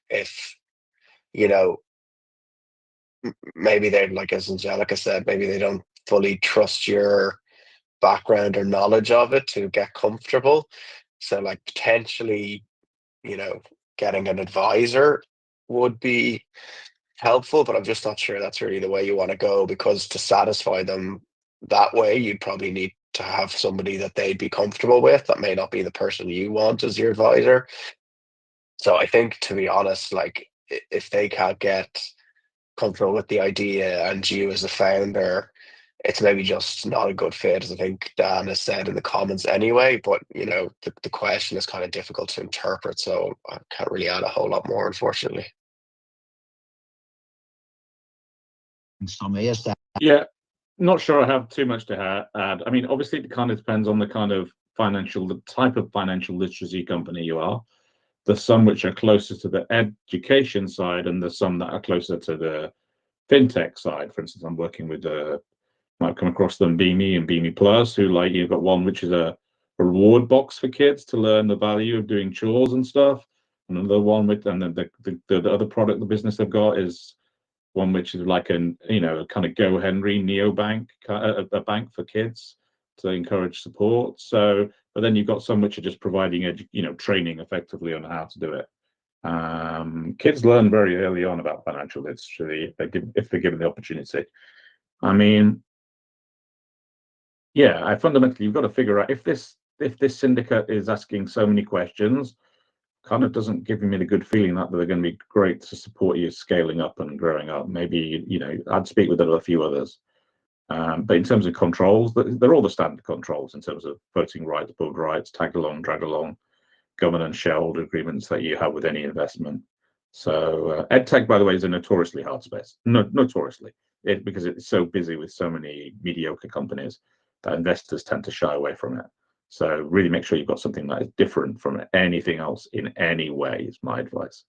if, you know, maybe they, like as Angelica said, maybe they don't fully trust your background or knowledge of it to get comfortable. So like potentially, getting an advisor would be helpful, but I'm just not sure that's really the way you want to go, because to satisfy them that way, you'd probably need to have somebody that they'd be comfortable with. That may not be the person you want as your advisor. So I think, to be honest, like if they can't get comfortable with the idea and you as a founder, it's maybe just not a good fit, as I think Dan has said in the comments anyway. But the question is kind of difficult to interpret, so I can't really add a whole lot more, unfortunately. Yes, Dan. Yeah, not sure I have too much to add. I mean, obviously, it kind of depends on the type of financial literacy company you are. the some which are closer to the education side and the some that are closer to the fintech side. For instance, I'm working with might come across them, Beanie and Beanie Plus, who like you've got one which is a reward box for kids to learn the value of doing chores and stuff, and another one with, and then the other product, the business they've got is one which is like an kind of Go Henry neobank, a bank for kids to encourage support. So, but then you've got some which are just providing training effectively on how to do it. Kids learn very early on about financial literacy if they're given the opportunity. I mean, yeah, fundamentally you've got to figure out if this syndicate is asking so many questions, kind of doesn't give me the good feeling that they're going to be great to support you scaling up and growing up. Maybe I'd speak with a few others. But in terms of controls, they're all the standard controls in terms of voting rights, board rights, tag along, drag along, governance, shareholder agreements that you have with any investment. So EdTech, by the way, is a notoriously hard space. Notoriously, because it's so busy with so many mediocre companies that investors tend to shy away from it. So really make sure you've got something that is different from anything else in any way is my advice.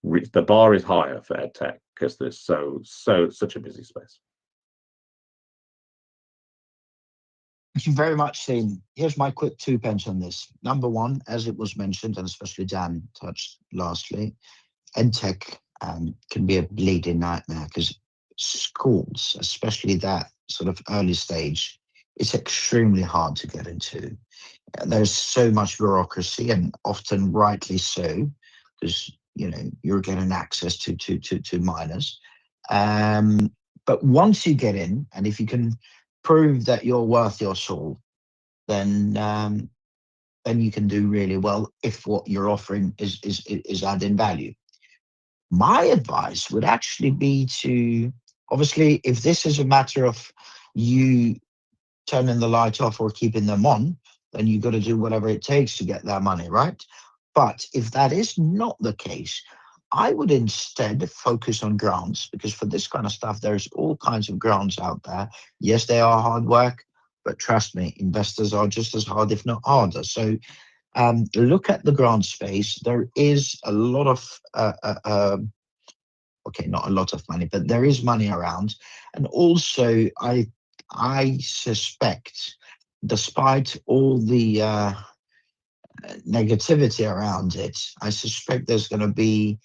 The bar is higher for EdTech because there's such a busy space. Thank you very much, Steve. Here's my quick 2 pence on this. Number one, as it was mentioned, and especially Dan touched lastly, EdTech can be a bleeding nightmare because schools, especially that sort of early stage, it's extremely hard to get into. There's so much bureaucracy, and often rightly so, because you're getting access to minors. But once you get in, and if you can prove that you're worth your soul, then you can do really well if what you're offering is adding value. My advice would actually be to, obviously, if this is a matter of you turning the light off or keeping them on, then you've got to do whatever it takes to get that money, right? But if that is not the case, I would instead focus on grants, because for this kind of stuff, there's all kinds of grants out there. Yes, they are hard work, but trust me, investors are just as hard, if not harder. So look at the grant space. There is a lot of, okay, not a lot of money, but there is money around. And also, I suspect, despite all the negativity around it, I suspect there's going to be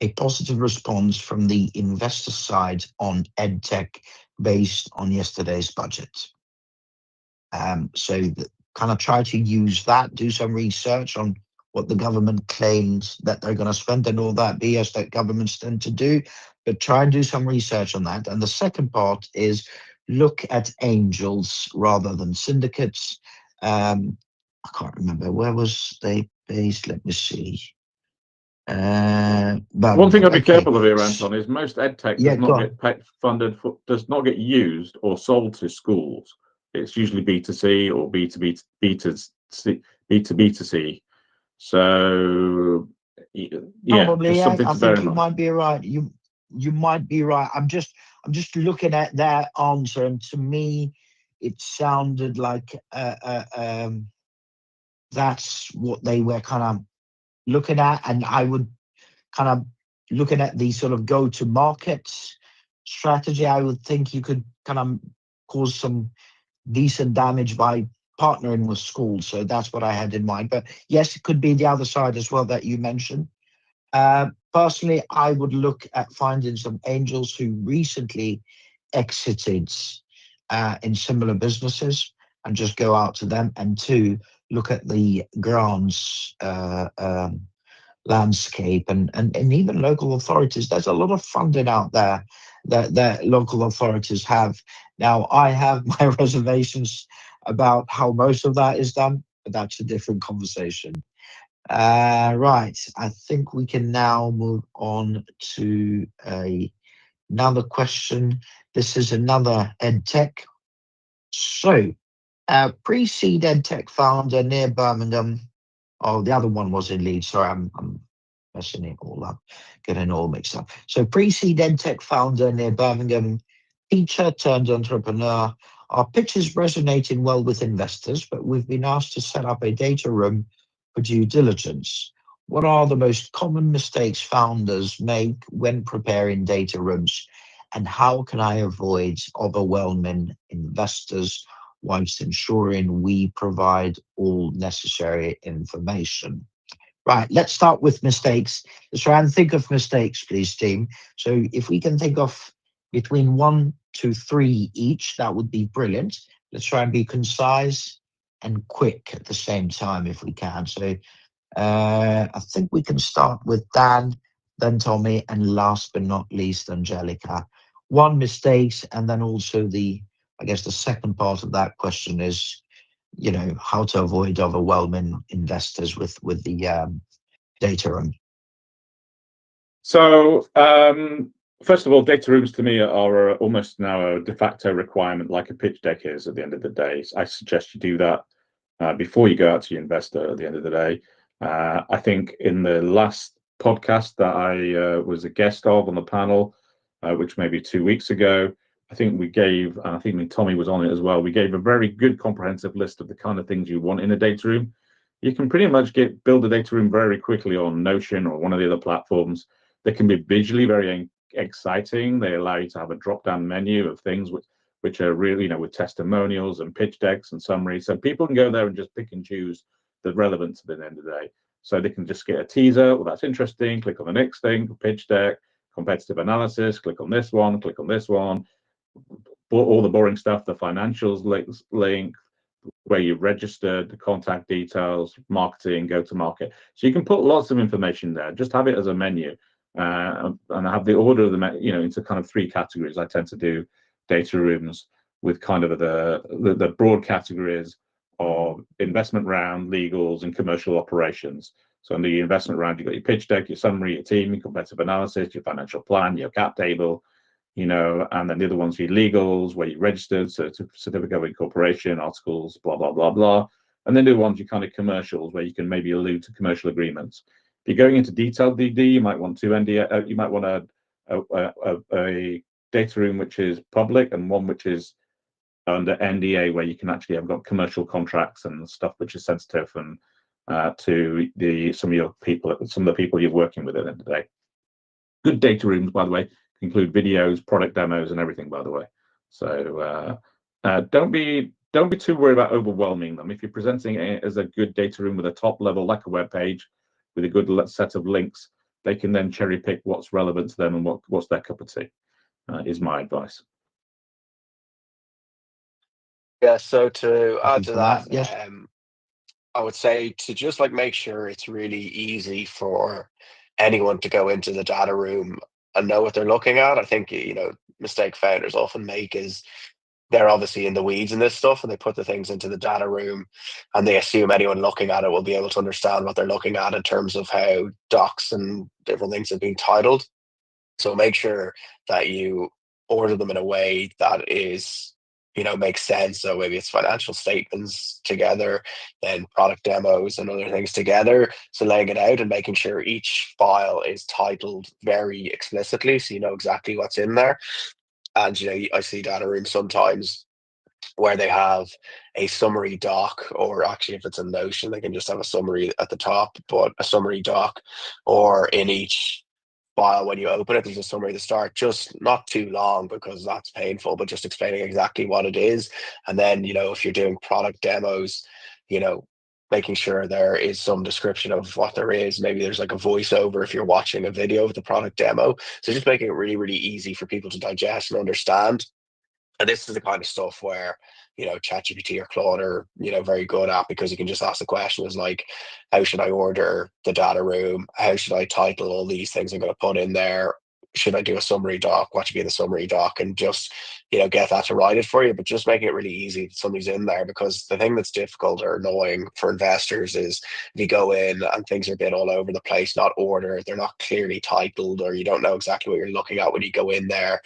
a positive response from the investor side on EdTech based on yesterday's budget. So kind of try to use that, do some research on what the government claims that they're going to spend and all that BS that governments tend to do, but try and do some research on that. And the second part is look at angels rather than syndicates. I can't remember, where was they based? Let me see. One thing I'd be careful of here, Anton, is most EdTech does not get funded, does not get used or sold to schools. It's usually B2C or B2B, B2B2C. So yeah, probably, just something I to bear think in you mind. might be right. You might be right. I'm just looking at that answer, and to me, it sounded like that's what they were kind of looking at, and I would kind of looking at the sort of go-to-market strategy. I would think you could kind of cause some decent damage by partnering with schools. So that's what I had in mind. But yes, it could be the other side as well that you mentioned. Personally, I would look at finding some angels who recently exited in similar businesses and just go out to them. And two, look at the grants landscape and even local authorities. There's a lot of funding out there that local authorities have. Now, I have my reservations about how most of that is done, but that's a different conversation. Right, I think we can now move on to another question. This is another EdTech. So, pre-seed EdTech founder near Birmingham. Oh, the other one was in Leeds. Sorry, I'm messing it all up, getting all mixed up. So, pre-seed EdTech founder near Birmingham, teacher turned entrepreneur. Our pitch is resonating well with investors, but we've been asked to set up a data room for due diligence. What are the most common mistakes founders make when preparing data rooms, and how can I avoid overwhelming investors whilst ensuring we provide all necessary information? Right, let's start with mistakes. Let's try and think of mistakes, please, team. So if we can think of between 1 to 3 each, that would be brilliant. Let's try and be concise and quick at the same time if we can. So I think we can start with Dan, then Tommy, and last but not least, Angelica. One mistakes, and then also I guess the second part of that question is, how to avoid overwhelming investors with the data room. So, first of all, data rooms to me are almost now a de facto requirement, like a pitch deck is at the end of the day. So I suggest you do that before you go out to your investor at the end of the day. I think in the last podcast that I was a guest of on the panel, which maybe 2 weeks ago, I think we gave, and I think Tommy was on it as well, we gave a very good comprehensive list of the kind of things you want in a data room. You can pretty much build a data room very quickly on Notion or one of the other platforms. They can be visually very exciting. They allow you to have a drop-down menu of things which are really, with testimonials and pitch decks and summaries. So people can go there and just pick and choose the relevance at the end of the day. So they can just get a teaser. Well, that's interesting. Click on the next thing, pitch deck, competitive analysis. Click on this one. Click on this one. All the boring stuff, the financials link, where you've registered, the contact details, marketing, go to market. So you can put lots of information there. Just have it as a menu, and have the order of the into kind of 3 categories. I tend to do data rooms with kind of the broad categories of investment round, legals, and commercial operations. So under your investment round, you've got your pitch deck, your summary, your team, your competitive analysis, your financial plan, your cap table, and then the other ones, your legals, where you registered, certificate of incorporation, articles, blah, blah, blah, blah. And then the ones, your kind of commercials, where you can maybe allude to commercial agreements. If you're going into detailed DD, you might want 2 NDA, you might want a data room which is public and one which is under NDA, where you can actually have got commercial contracts and stuff which is sensitive and to some of the people you're working with at the end of the day. Good data rooms, by the way, include videos, product demos, and everything, by the way. So don't be too worried about overwhelming them. If you're presenting it as a good data room with a top level, like a web page, with a good set of links, they can then cherry pick what's relevant to them and what's their cup of tea, is my advice. Yeah, so to add to that, yes. I would say to just make sure it's really easy for anyone to go into the data room and know what they're looking at. I think, mistake founders often make is they're obviously in the weeds in this stuff, and they put the things into the data room and they assume anyone looking at it will be able to understand what they're looking at in terms of how docs and different things are being titled. So make sure that you order them in a way that is, makes sense. So maybe it's financial statements together, then product demos and other things together. So laying it out and making sure each file is titled very explicitly, so you know exactly what's in there. And I see data rooms sometimes where they have a summary doc, or actually if it's a Notion, they can just have a summary at the top, but a summary doc, or in each file when you open it, there's a summary at the start, just not too long because that's painful, but just explaining exactly what it is. And then, if you're doing product demos, making sure there is some description of what there is. Maybe there's like a voiceover if you're watching a video of the product demo. So just making it really, really easy for people to digest and understand. And this is the kind of stuff where, ChatGPT or Claude are, very good at, because you can just ask the question is like, how should I order the data room? How should I title all these things I'm going to put in there? Should I do a summary doc? What should be in the summary doc? And just, get that to write it for you, but just making it really easy if somebody's in there. Because the thing that's difficult or annoying for investors is if you go in and things are a bit all over the place, not ordered, they're not clearly titled, or you don't know exactly what you're looking at when you go in there,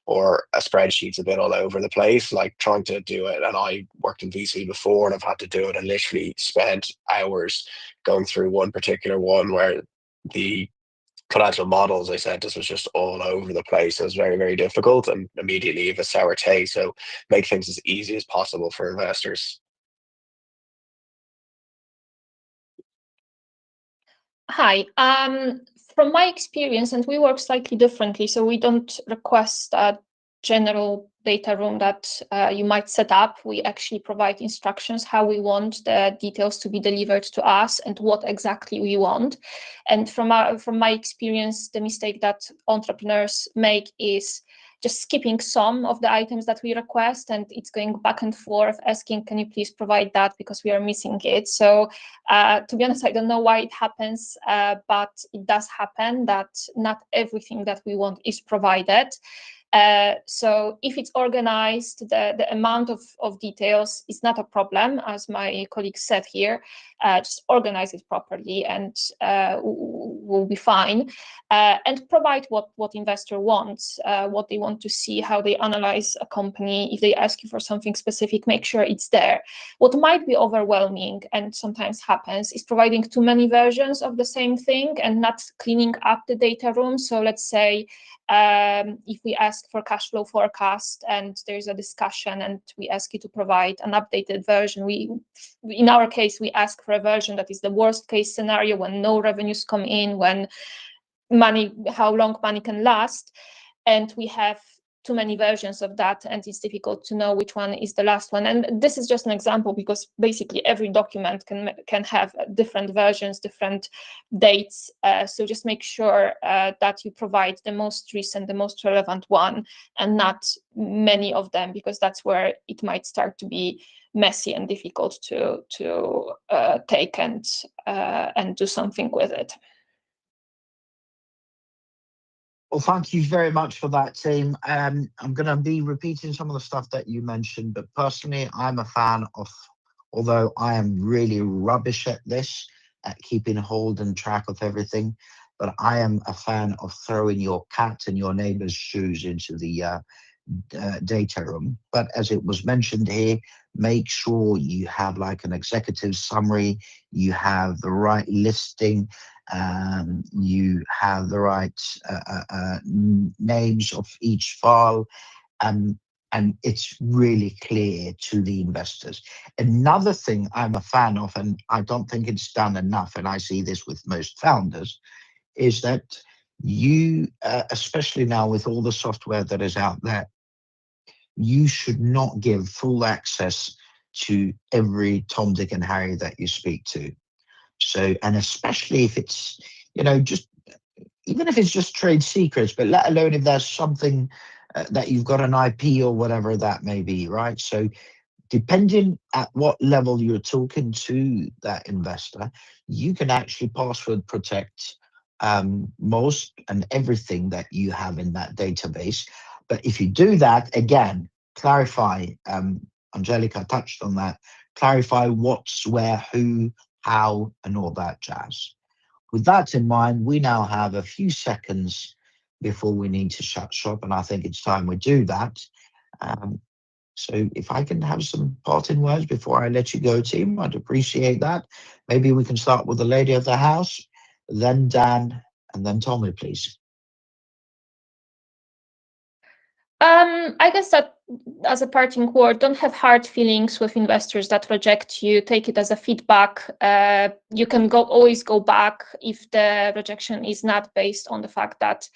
or a spreadsheet's a bit all over the place, like trying to do it. And I worked in VC before and I've had to do it and literally spent hours going through one particular one where the financial models, I said, this was just all over the place. It was very, very difficult, and immediately have a sour taste. So make things as easy as possible for investors. Hi. From my experience, and we work slightly differently, so we don't request a general data room that you might set up. We actually provide instructions how we want the details to be delivered to us and what exactly we want. And from my experience, the mistake that entrepreneurs make is just skipping some of the items that we request, and it's going back and forth asking, can you please provide that because we are missing it. So to be honest, I don't know why it happens, but it does happen that not everything that we want is provided. So if it's organized, the amount of details is not a problem, as my colleague said here. Just organize it properly and we'll be fine. And provide what investor wants, what they want to see, how they analyze a company. If they ask you for something specific, make sure it's there. What might be overwhelming and sometimes happens is providing too many versions of the same thing and not cleaning up the data room. So let's say if we ask for cash flow forecast and there's a discussion and we ask you to provide an updated version, in our case, we ask for a version that is the worst case scenario, when no revenues come in, when how long money can last, and we have too many versions of that, and it's difficult to know which one is the last one. And this is just an example, because basically every document can have different versions, different dates. So just make sure that you provide the most recent, the most relevant one, and not many of them, because that's where it might start to be messy and difficult to take and do something with it. Well, thank you very much for that, team. I'm going to be repeating some of the stuff that you mentioned, but personally, I'm a fan of, although I am really rubbish at this, at keeping hold and track of everything, but I am a fan of throwing your cat and your neighbor's shoes into the data room. But as it was mentioned here, make sure you have like an executive summary, you have the right listing, you have the right names of each file, and it's really clear to the investors. Another thing I'm a fan of, and I don't think it's done enough, and I see this with most founders, is that you, especially now with all the software that is out there, you should not give full access to every Tom, Dick, and Harry that you speak to. So, and especially if it's, just, even if it's just trade secrets, but let alone if there's something that you've got an IP or whatever that may be, right? So depending at what level you're talking to that investor, you can actually password protect most and everything that you have in that database. But if you do that, again, clarify, Angelica touched on that, clarify what's where, who, how, and all that jazz. With that in mind, we now have a few seconds before we need to shut shop, and I think it's time we do that. So if I can have some parting words before I let you go, team, I'd appreciate that. Maybe we can start with the lady of the house, then Dan, and then Tommy, please. I guess that as a parting word, don't have hard feelings with investors that reject you. Take it as a feedback. You can always go back if the rejection is not based on the fact that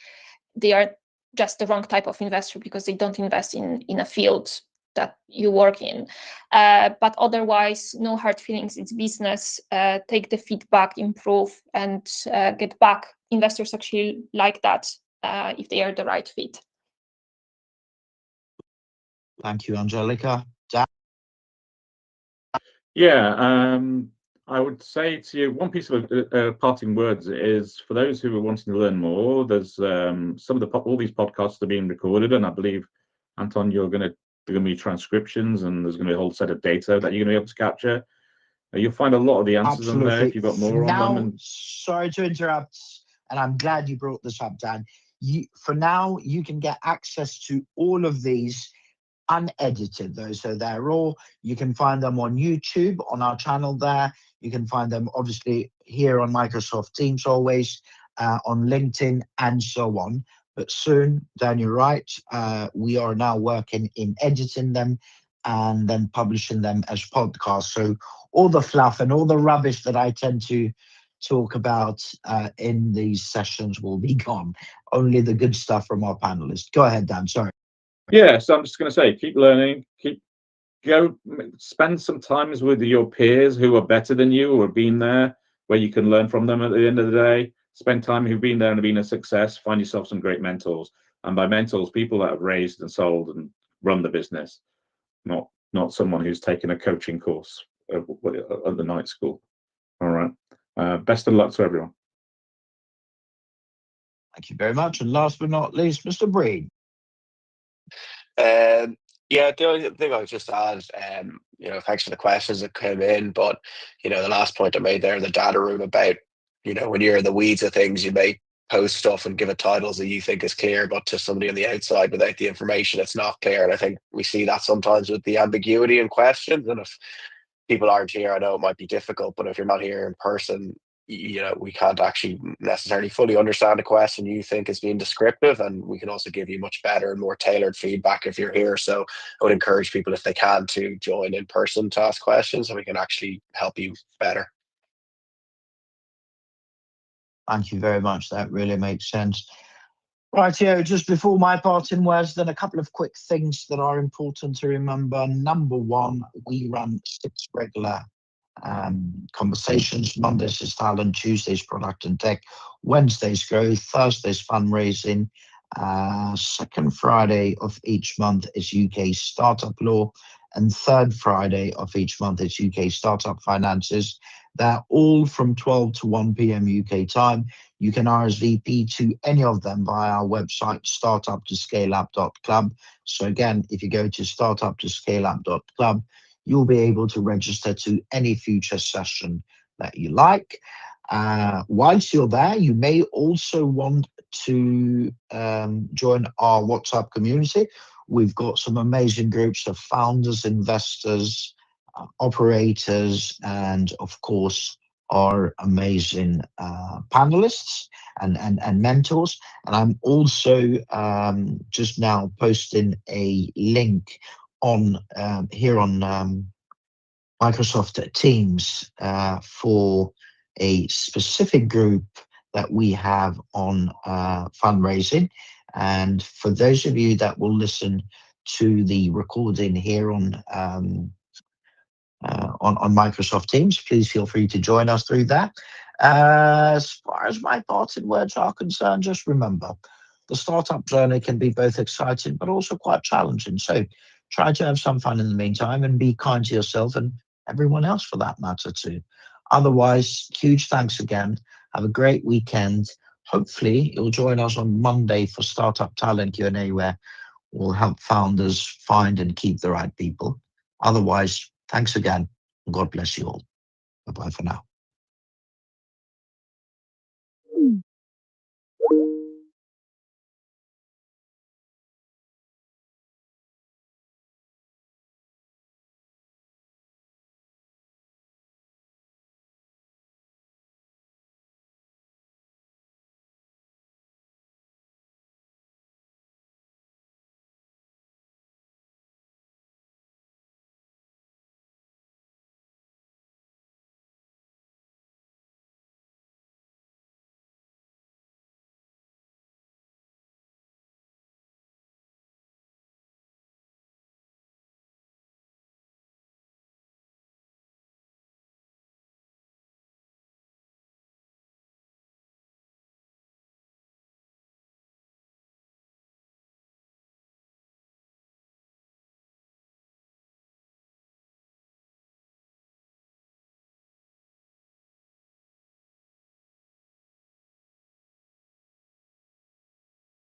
they are just the wrong type of investor because they don't invest in a field that you work in. But otherwise, no hard feelings. It's business. Take the feedback, improve, and get back. Investors actually like that if they are the right fit. Thank you, Angelica. Dan? Yeah, I would say to you, one piece of parting words is for those who are wanting to learn more. There's some of all these podcasts are being recorded, and I believe, Anton, there are going to be transcriptions, and there's going to be a whole set of data that you're going to be able to capture. You'll find a lot of the answers on there if you've got more on them. Sorry to interrupt, and I'm glad you brought this up, Dan. For now, you can get access to all of these unedited, though, so they're raw. You can find them on YouTube, on our channel there. You can find them obviously here on Microsoft Teams always, on LinkedIn, and so on. But soon, Dan, you're right, we are now working in editing them and then publishing them as podcasts. So all the fluff and all the rubbish that I tend to talk about in these sessions will be gone. Only the good stuff from our panelists. Go ahead, Dan. Sorry. Yeah, so I'm just going to say, keep learning, spend some times with your peers who are better than you or have been there, where you can learn from them at the end of the day. Spend time who've been there and been a success. Find yourself some great mentors. And by mentors, people that have raised and sold and run the business, not someone who's taken a coaching course at the night school. All right. Best of luck to everyone. Thank you very much. And last but not least, Mr. Breen. Yeah, the only thing I would just add, thanks for the questions that came in, but, the last point I made there in the data room about, when you're in the weeds of things, you may post stuff and give it titles that you think is clear, but to somebody on the outside without the information, it's not clear. And I think we see that sometimes with the ambiguity in questions. And if people aren't here, I know it might be difficult, but if you're not here in person, we can't actually necessarily fully understand a question you think is being descriptive, and we can also give you much better and more tailored feedback if you're here. So I would encourage people, if they can, to join in person to ask questions, so we can actually help you better. Thank you very much. That really makes sense. Rightio, just before my parting words, then a couple of quick things that are important to remember. Number one, we run 6 regular conversations. Mondays is talent, Tuesdays product and tech, Wednesdays growth, Thursdays fundraising. Second Friday of each month is UK startup law, and third Friday of each month is UK startup finances. They're all from 12 to 1 p.m. UK time. You can RSVP to any of them via our website, startuptoscaleup.club. So again, if you go to startuptoscaleup.club, you'll be able to register to any future session that you like. Whilst you're there, you may also want to join our WhatsApp community. We've got some amazing groups of founders, investors, operators, and of course, our amazing panelists and mentors. And I'm also just now posting a link on here on Microsoft Teams for a specific group that we have on fundraising. And for those of you that will listen to the recording here on Microsoft Teams, please feel free to join us through that. As far as my parting words are concerned, just remember, the startup journey can be both exciting but also quite challenging. So try to have some fun in the meantime and be kind to yourself and everyone else for that matter too. Otherwise, huge thanks again. Have a great weekend. Hopefully you'll join us on Monday for Startup Talent Q&A, where we'll help founders find and keep the right people. Otherwise, thanks again, and God bless you all. Bye-bye for now.